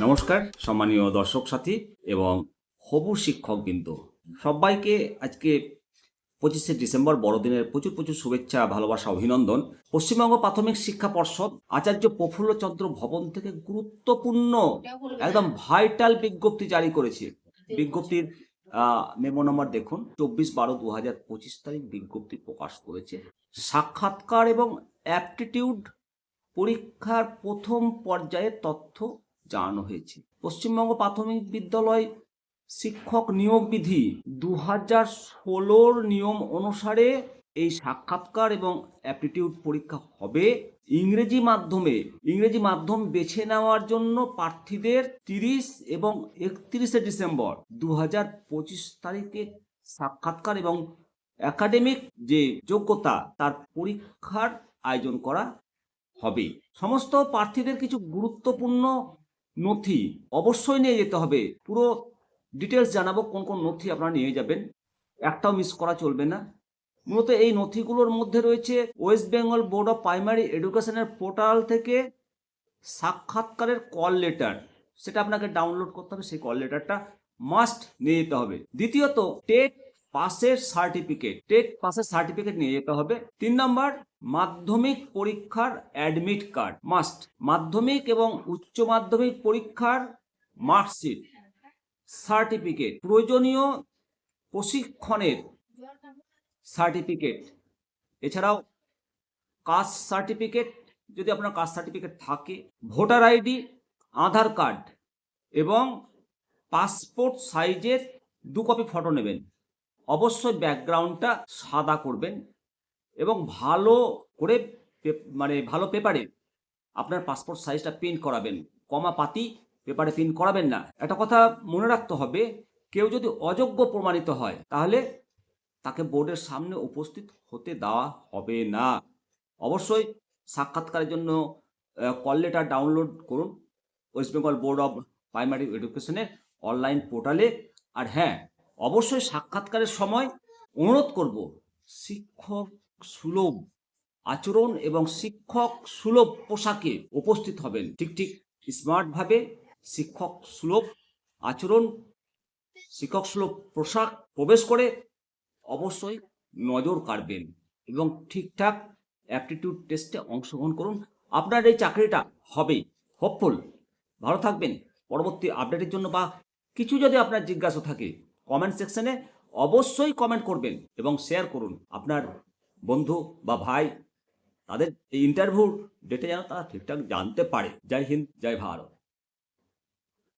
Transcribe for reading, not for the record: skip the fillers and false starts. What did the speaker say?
নমস্কার সম্মানীয় দর্শক সাথী এবং হবু শিক্ষকবৃন্দ, সবাইকে আজকে 25শে ডিসেম্বর বড়দিনের প্রচুর শুভেচ্ছা, ভালোবাসা, অভিনন্দন। পশ্চিমবঙ্গ প্রাথমিক শিক্ষা পর্ষদ আচার্য প্রফুল্লচন্দ্র ভবন থেকে গুরুত্বপূর্ণ একদম ভাইটাল বিজ্ঞপ্তি জারি করেছে। বিজ্ঞপ্তির মেমো নম্বর দেখুন, 24/12/2025 তারিখ বিজ্ঞপ্তি প্রকাশ করেছে। সাক্ষাৎকার এবং অ্যাপটিটিউড পরীক্ষার প্রথম পর্যায়ের তথ্য জানানো হয়েছে। পশ্চিমবঙ্গ প্রাথমিক বিদ্যালয় শিক্ষক নিয়োগ বিধি 2016 নিয়ম অনুসারে এই সাক্ষাৎকার এবং অ্যাপটিটিউড পরীক্ষা হবে ইংরেজি মাধ্যমে। ইংরেজি মাধ্যম বেছে নেওয়ার জন্য প্রার্থীদের 30 এবং 31শে ডিসেম্বর 2025 তারিখে সাক্ষাৎকার এবং একাডেমিক যে যোগ্যতা তার পরীক্ষার আয়োজন করা হবে। সমস্ত প্রার্থীদের কিছু গুরুত্বপূর্ণ নথি অবশ্যই নিয়ে যেতে হবে। পুরো ডিটেলস জানাবো কোন কোন নথি আপনারা নিয়ে যাবেন, একটাও মিস করা চলবে না। মূলত এই নথিগুলোর মধ্যে রয়েছে West Bengal board of primary এডুকেশনের পোর্টাল থেকে সাক্ষাৎকারের কল লেটার, সেটা আপনাকে ডাউনলোড করতে হবে। সেই কল লেটারটা মাস্ট নিয়ে যেতে হবে। দ্বিতীয়ত টেট পাসের সার্টিফিকেট নিয়ে যেতে হবে। 3 নম্বর, মাধ্যমিক পরীক্ষার অ্যাডমিট কার্ড মাস্ট। মাধ্যমিক এবং উচ্চ মাধ্যমিক পরীক্ষার মার্কশিট, সার্টিফিকেট, প্রয়োজনীয় প্রশিক্ষণের সার্টিফিকেট, এছাড়াও কাস্ট সার্টিফিকেট যদি আপনার কাস্ট সার্টিফিকেট থাকে, ভোটার আইডি, আধার কার্ড এবং পাসপোর্ট সাইজের 2 কপি ফটো নেবেন। অবশ্যই ব্যাকগ্রাউন্ডটা সাদা করবেন এবং ভালো করে ভালো পেপারে আপনার পাসপোর্ট সাইজটা প্রিন্ট করাবেন। কমা পাতি পেপারে প্রিন্ট করাবেন না। একটা কথা মনে রাখতে হবে, কেউ যদি অযোগ্য প্রমাণিত হয় তাহলে তাকে বোর্ডের সামনে উপস্থিত হতে দেওয়া হবে না। অবশ্যই সাক্ষাৎকারের জন্য কল লেটার ডাউনলোড করুন West Bengal board of primary এডুকেশনের অনলাইন পোর্টালে। আর হ্যাঁ, অবশ্যই সাক্ষাৎকারের সময় অনুরোধ করব, শিক্ষক সুলভ আচরণ এবং শিক্ষক সুলভ পোশাকে উপস্থিত হবেন। ঠিক স্মার্টভাবে শিক্ষক সুলভ আচরণ, শিক্ষক সুলভ পোশাক প্রবেশ করে অবশ্যই নজর কাড়বেন এবং ঠিকঠাক অ্যাপটিটিউড টেস্টে অংশগ্রহণ করুন। আপনার এই চাকরিটা হবেই। হোপফুল। ভালো থাকবেন। পরবর্তী আপডেটের জন্য বা কিছু যদি আপনার জিজ্ঞাসা থাকে কমেন্ট সেকশনে অবশ্যই কমেন্ট করবেন এবং শেয়ার করুন আপনার বন্ধু বা ভাই, তাদের এই ইন্টারভিউ ডেটে যেন তারা ঠিকঠাক জানতে পারে। জয় হিন্দ, জয় ভারত।